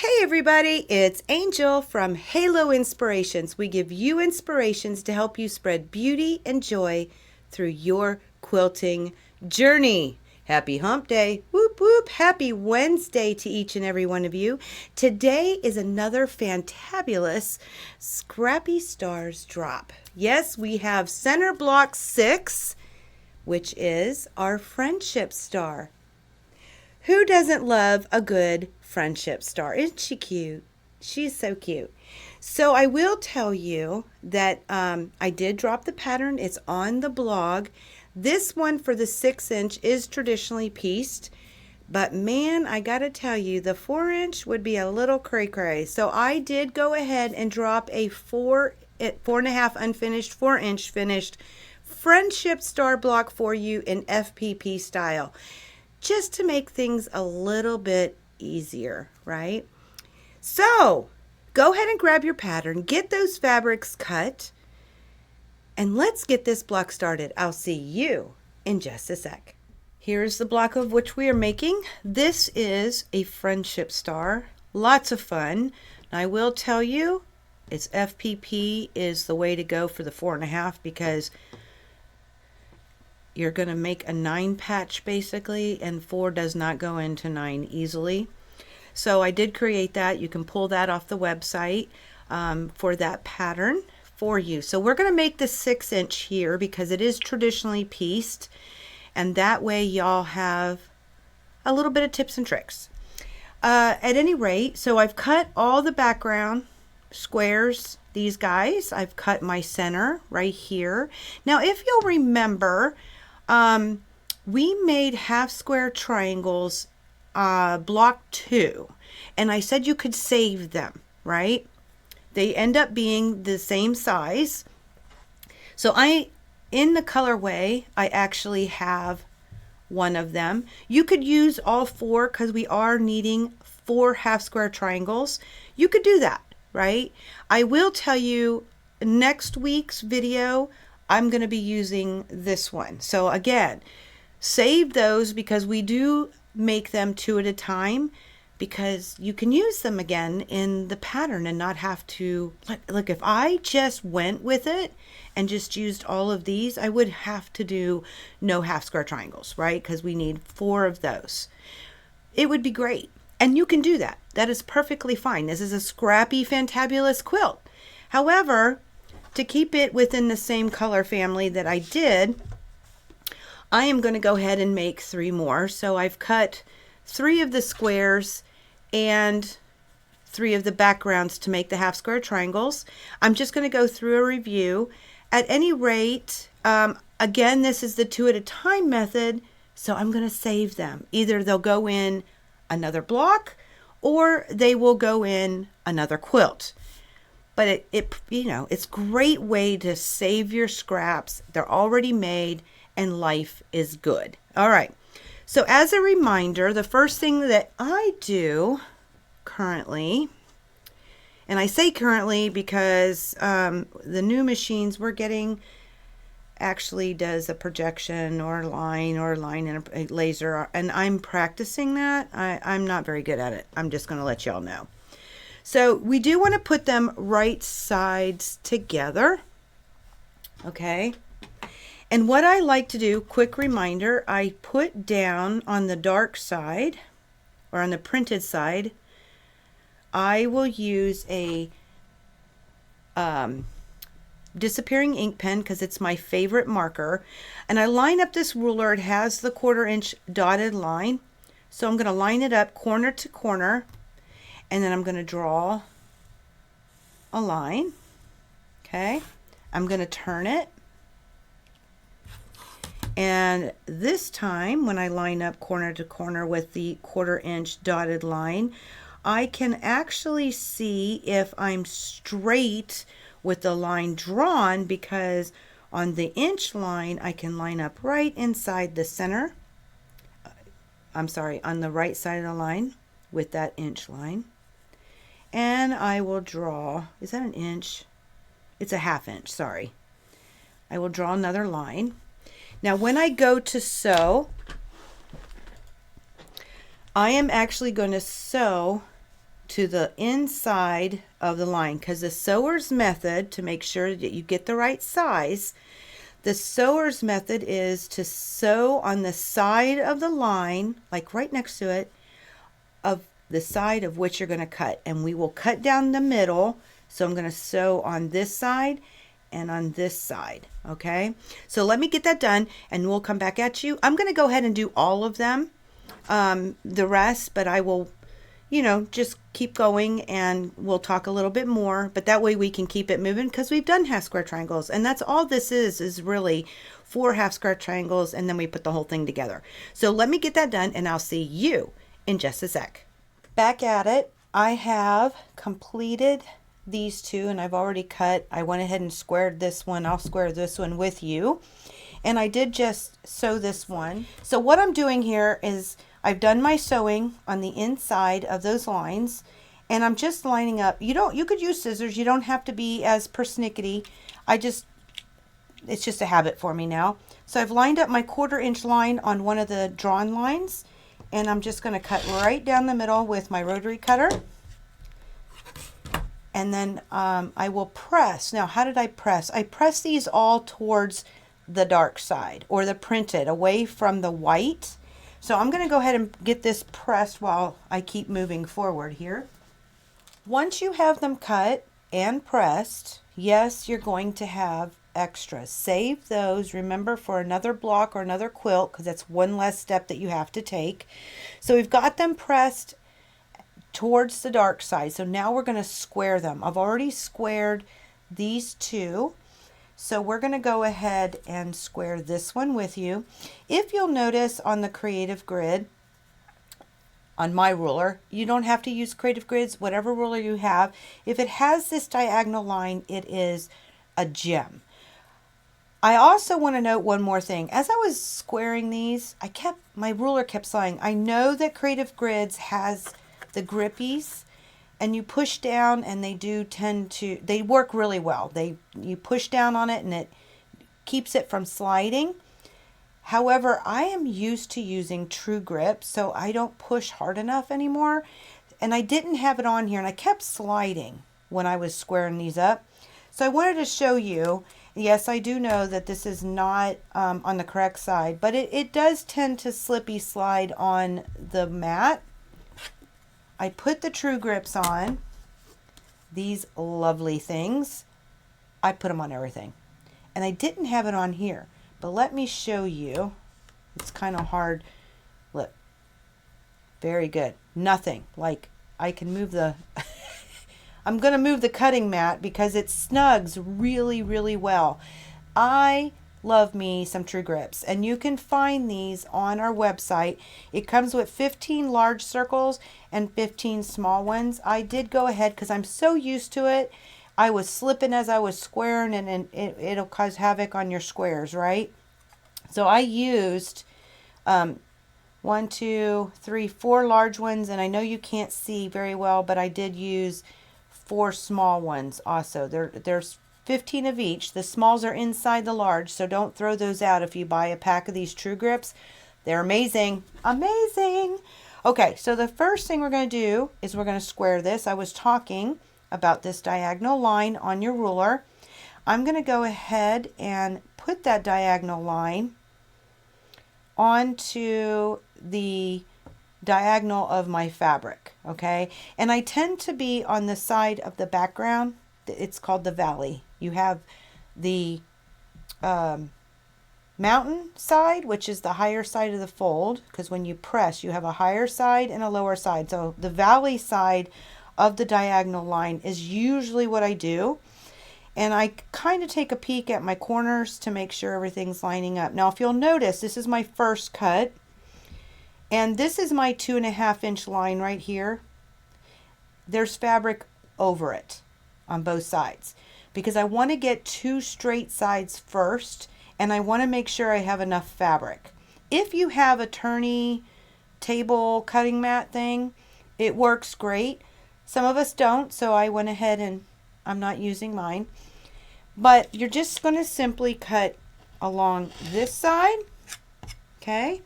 Hey everybody, it's Angel from Halo Inspirations. We give you inspirations to help you spread beauty and joy through your quilting journey. Happy hump day. Whoop whoop. Happy Wednesday to each and every one of you. Today is another fantabulous Scrappy Stars drop. Yes, we have center block 6, which is our friendship star. Who doesn't love a good friendship star? Isn't she cute? She's so cute. So I will tell you that I did drop the pattern. It's on the blog. This one for the 6-inch is traditionally pieced. But man, I got to tell you, the 4-inch would be a little cray-cray. So I did go ahead and drop a 4.5 unfinished, 4-inch finished friendship star block for you in FPP style, just to make things a little bit easier, right? So go ahead and grab your pattern, get those fabrics cut, and let's get this block started. I'll see you in just a sec. Here's the block of which we are making. This is a friendship star. Lots of fun. And I will tell you, it's FPP is the way to go for the 4.5 because you're going to make a 9 patch basically, and 4 does not go into 9 easily. So I did create that. You can pull that off the website for that pattern for you. So we're going to make the 6-inch here because it is traditionally pieced, and that way y'all have a little bit of tips and tricks. At any rate, so I've cut all the background squares, these guys. I've cut my center right here. Now if you'll remember, we made half square triangles block 2, and I said you could save them, right? They end up being the same size. So in the colorway, I actually have one of them. You could use all 4 because we are needing 4 half square triangles. You could do that, right? I will tell you next week's video, I'm going to be using this one. So again, save those because we do make them 2 at a time, because you can use them again in the pattern and not have to, look, if I just went with it and just used all of these, I would have to do no half square triangles, right? Because we need 4 of those. It would be great. And you can do that. That is perfectly fine. This is a scrappy, fantabulous quilt. However, to keep it within the same color family that I did, I am going to go ahead and make 3 more. So I've cut 3 of the squares and 3 of the backgrounds to make the half square triangles. I'm just going to go through a review. At any rate, again, this is the 2 at a time method, so I'm going to save them. Either they'll go in another block or they will go in another quilt. But it's a great way to save your scraps. They're already made and life is good. All right. So as a reminder, the first thing that I do currently, and I say currently because the new machines we're getting actually does a projection or a line and a laser, and I'm practicing that. I'm not very good at it. I'm just going to let y'all know. So we do want to put them right sides together, okay? And what I like to do, quick reminder, I put down on the dark side, or on the printed side, I will use a disappearing ink pen because it's my favorite marker. And I line up this ruler. It has the 1/4-inch dotted line. So I'm going to line it up corner to corner. And then I'm going to draw a line. Okay. I'm going to turn it. And this time, when I line up corner to corner with the 1/4-inch dotted line, I can actually see if I'm straight with the line drawn, because on the inch line, I can line up right inside the center. I'm sorry, on the right side of the line with that inch line. And I will draw, is that an inch? It's a 1/2 inch, sorry. I will draw another line. Now when I go to sew, I am actually going to sew to the inside of the line, because the sewer's method, to make sure that you get the right size, the sewer's method is to sew on the side of the line, like right next to it, of the side of which you're going to cut. And we will cut down the middle. So I'm going to sew on this side and on this side. Okay, so let me get that done and we'll come back at you. I'm going to go ahead and do all of them, the rest, but I will, you know, just keep going and we'll talk a little bit more, but that way we can keep it moving, because we've done half square triangles, and that's all this is really 4 half square triangles, and then we put the whole thing together. So let me get that done and I'll see you in just a sec. Back at it. I have completed these 2 and I've already cut. I went ahead and squared this one. I'll square this one with you. And I did just sew this one. So what I'm doing here is I've done my sewing on the inside of those lines, and I'm just lining up. You could use scissors. You don't have to be as persnickety. It's just a habit for me now. So I've lined up my 1/4 inch line on one of the drawn lines, and I'm just going to cut right down the middle with my rotary cutter. And then I will press. Now, how did I press? I press these all towards the dark side, or the printed, away from the white. So I'm going to go ahead and get this pressed while I keep moving forward here. Once you have them cut and pressed, yes, you're going to have extras. Save those, remember, for another block or another quilt, because that's one less step that you have to take. So we've got them pressed towards the dark side. So now we're going to square them. I've already squared these 2. So we're going to go ahead and square this one with you. If you'll notice on the Creative Grid, on my ruler, you don't have to use Creative Grids, whatever ruler you have. If it has this diagonal line, it is a gem. I also want to note one more thing. As I was squaring these, my ruler kept saying, I know that Creative Grids has the grippies, and you push down, and they work really well. You push down on it and it keeps it from sliding. However, I am used to using True Grip, so I don't push hard enough anymore. And I didn't have it on here, and I kept sliding when I was squaring these up. So I wanted to show you. Yes, I do know that this is not on the correct side, but it does tend to slippy slide on the mat. I put the True Grips on, these lovely things. I put them on everything. And I didn't have it on here, but let me show you. It's kind of hard. Look, very good. Nothing. Like, I can move the, I'm going to move the cutting mat because it snugs really, really well. I love me some True Grips, and you can find these on our website. It comes with 15 large circles and 15 small ones. I did go ahead because I'm so used to it. I was slipping as I was squaring, and it'll cause havoc on your squares, right? So I used 1, 2, 3, 4 large ones, and I know you can't see very well, but I did use 4 small ones also. There's 15 of each. The smalls are inside the large, so don't throw those out if you buy a pack of these True Grips. They're amazing. Amazing. Okay, so the first thing we're going to do is we're going to square this. I was talking about this diagonal line on your ruler. I'm going to go ahead and put that diagonal line onto the diagonal of my fabric, okay? And I tend to be on the side of the background. It's called the valley. You have the mountain side, which is the higher side of the fold, because when you press, you have a higher side and a lower side. So the valley side of the diagonal line is usually what I do. And I kind of take a peek at my corners to make sure everything's lining up. Now, if you'll notice, this is my first cut. And this is my 2.5 inch line right here. There's fabric over it on both sides, because I want to get 2 straight sides first, and I want to make sure I have enough fabric. If you have a turntable cutting mat thing, it works great. Some of us don't, so I went ahead and I'm not using mine. But you're just going to simply cut along this side, okay?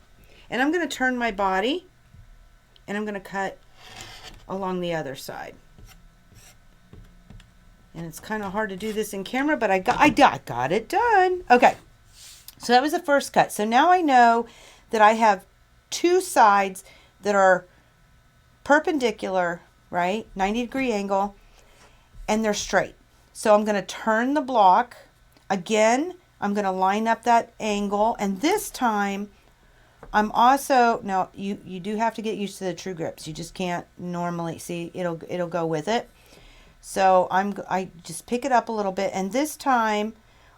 And I'm going to turn my body, and I'm going to cut along the other side. And it's kind of hard to do this in camera, but I got it done. Okay, so that was the first cut. So now I know that I have two sides that are perpendicular, right? 90-degree angle, and they're straight. So I'm going to turn the block. Again, I'm going to line up that angle, and this time I'm also, now you do have to get used to the true grips. You just can't normally, see, it'll go with it. So I just pick it up a little bit, and this time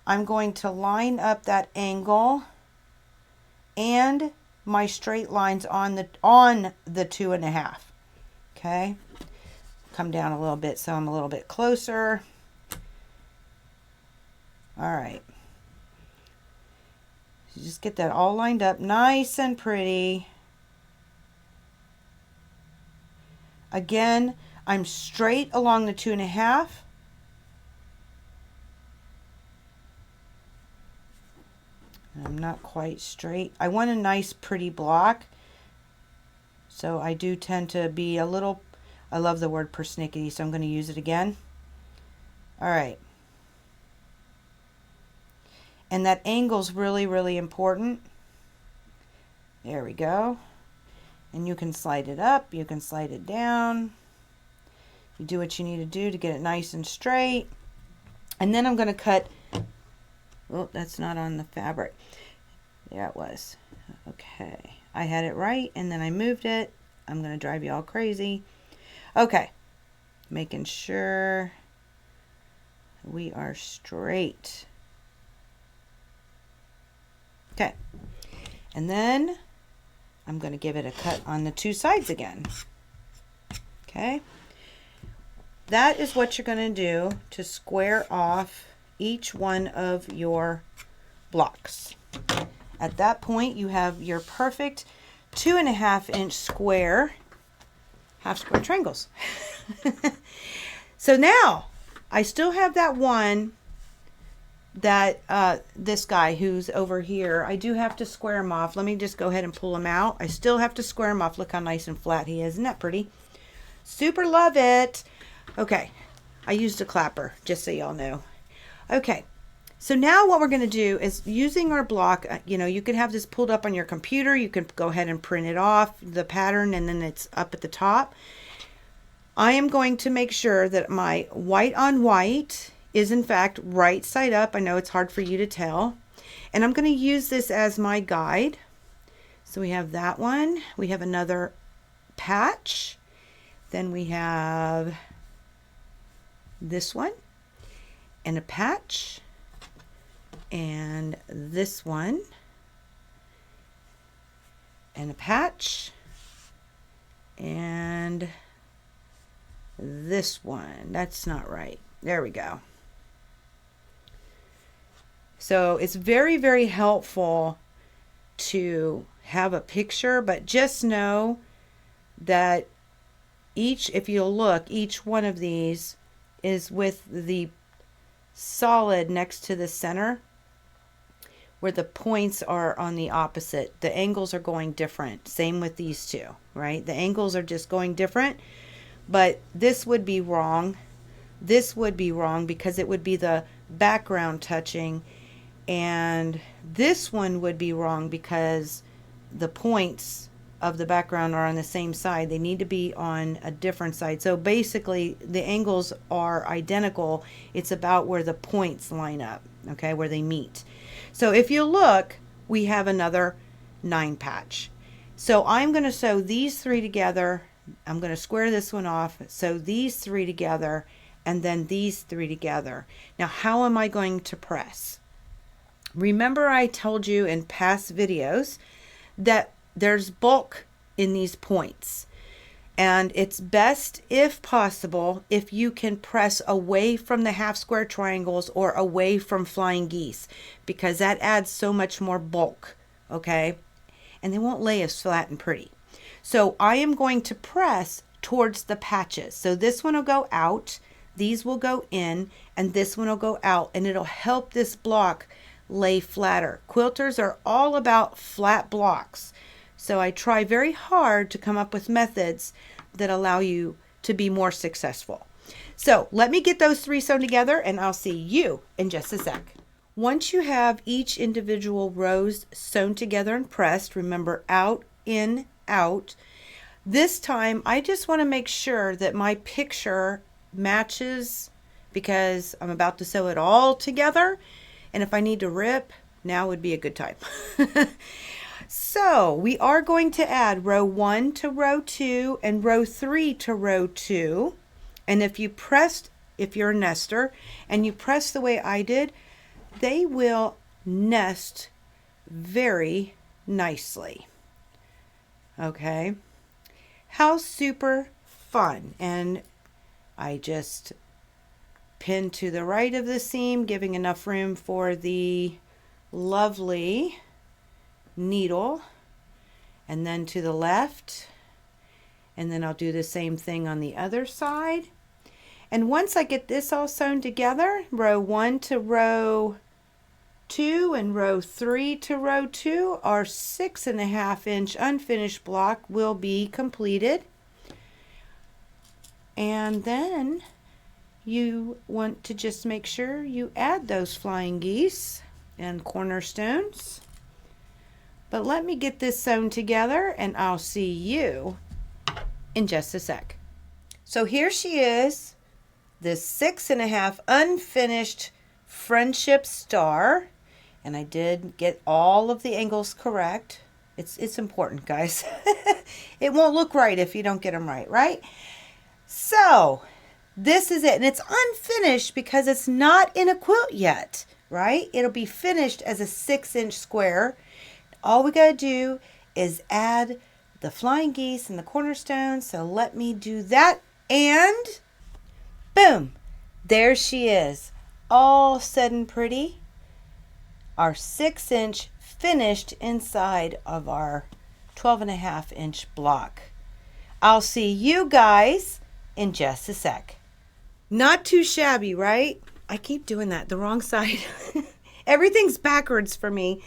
I'm going to line up that angle and my straight lines on the 2.5. Okay, come down a little bit so I'm a little bit closer. All right, so just get that all lined up nice and pretty. Again, I'm straight along the 2.5. I'm not quite straight. I want a nice pretty block. So I do tend to be a little, I love the word persnickety, so I'm going to use it again. All right. And that angle's really, really important. There we go. And you can slide it up, you can slide it down. You do what you need to do to get it nice and straight. And then I'm going to cut, oh, that's not on the fabric. There it was. Okay. I had it right, and then I moved it. I'm going to drive you all crazy. Okay. Making sure we are straight. Okay. And then I'm going to give it a cut on the two sides again. Okay. That is what you're going to do to square off each one of your blocks. At that point, you have your perfect 2.5-inch square, half square triangles. So now I still have that one that this guy who's over here, I do have to square him off. Let me just go ahead and pull him out. I still have to square him off. Look how nice and flat he is. Isn't that pretty? Super love it. Okay, I used a clapper, just so y'all know. Okay, so now what we're going to do is using our block, you know, you could have this pulled up on your computer. You can go ahead and print it off, the pattern, and then it's up at the top. I am going to make sure that my white on white is in fact right side up. I know it's hard for you to tell. And I'm going to use this as my guide. So we have that one. We have another patch. Then we have this one and a patch. And this one and a patch and this one. That's not right. There we go. So it's very, very helpful to have a picture, but just know that if you'll look, each one of these is with the solid next to the center, where the points are on the opposite. The angles are going different. Same with these two, right? The angles are just going different, but this would be wrong. This would be wrong because it would be the background touching, and this one would be wrong because the points of the background are on the same side. They need to be on a different side. So basically the angles are identical. It's about where the points line up, okay, where they meet. So if you look, we have another 9 patch. So I'm going to sew these 3 together. I'm going to square this one off, sew these 3 together, and then these 3 together. Now, how am I going to press? Remember, I told you in past videos that there's bulk in these points, and it's best, if possible, if you can press away from the half square triangles or away from flying geese, because that adds so much more bulk, okay? And they won't lay as flat and pretty. So I am going to press towards the patches. So this one will go out, these will go in, and this one will go out, and it'll help this block lay flatter. Quilters are all about flat blocks. So I try very hard to come up with methods that allow you to be more successful. So let me get those 3 sewn together and I'll see you in just a sec. Once you have each individual rows sewn together and pressed, remember out, in, out. This time I just want to make sure that my picture matches because I'm about to sew it all together. And if I need to rip, now would be a good time. So we are going to add row 1 to row 2 and row 3 to row 2. And if you're a nester and you press the way I did, they will nest very nicely. Okay. How super fun. And I just pin to the right of the seam, giving enough room for the lovely needle, and then to the left, and then I'll do the same thing on the other side. And once I get this all sewn together, row 1 to row 2 and row 3 to row 2, our 6.5 inch unfinished block will be completed. And then you want to just make sure you add those flying geese and cornerstones. But let me get this sewn together and I'll see you in just a sec. So here she is, this 6.5 unfinished friendship star. And I did get all of the angles correct. It's important, guys. It won't look right if you don't get them right, right? So this is it. And it's unfinished because it's not in a quilt yet, right? It'll be finished as a 6-inch square. All we got to do is add the flying geese and the cornerstones. So let me do that. And boom, there she is, all said and pretty. Our 6-inch finished inside of our 12.5 inch block. I'll see you guys in just a sec. Not too shabby, right? I keep doing that, the wrong side. Everything's backwards for me.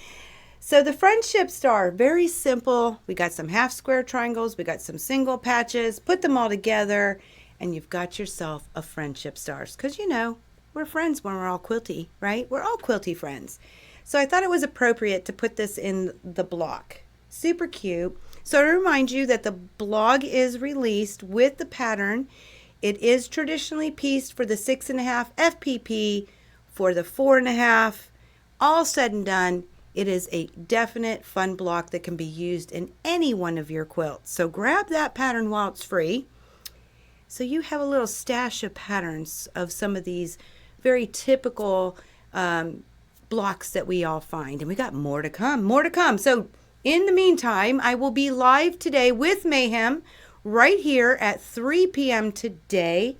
So the friendship star, very simple. We got some half square triangles, we got some single patches, put them all together, and you've got yourself a friendship stars. Because you know, we're friends when we're all quilty, right? We're all quilty friends. So I thought it was appropriate to put this in the block. Super cute. So to remind you that the blog is released with the pattern. It is traditionally pieced for the 6.5 FPP, for the 4.5. All said and done, it is a definite fun block that can be used in any one of your quilts. So grab that pattern while it's free. So you have a little stash of patterns of some of these very typical blocks that we all find. And we got more to come, more to come. So in the meantime, I will be live today with Mayhem right here at 3 p.m. today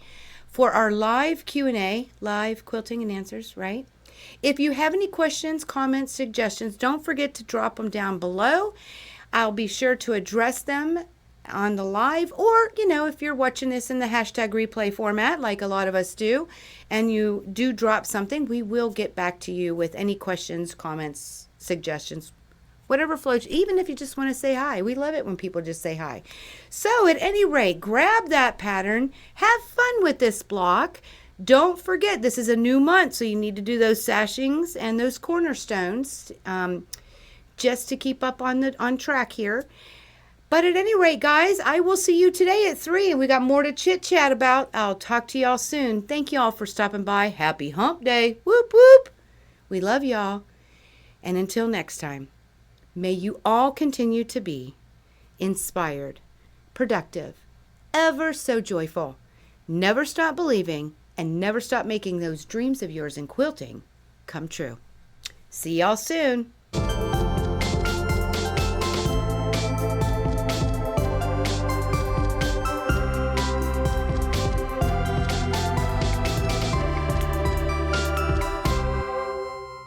for our live Q&A, live quilting and answers, right? If you have any questions, comments, suggestions, don't forget to drop them down below. I'll be sure to address them on the live, or, you know, if you're watching this in the hashtag replay format, like a lot of us do, and you do drop something, we will get back to you with any questions, comments, suggestions, whatever floats, even if you just want to say hi. We love it when people just say hi. So at any rate, grab that pattern, have fun with this block. Don't forget, this is a new month, so you need to do those sashings and those cornerstones just to keep up on track here. But at any rate, guys, I will see you today at 3, and we got more to chit-chat about. I'll talk to y'all soon. Thank y'all for stopping by. Happy Hump Day. Whoop, whoop. We love y'all. And until next time, may you all continue to be inspired, productive, ever so joyful. Never stop believing, and never stop making those dreams of yours in quilting come true. See y'all soon.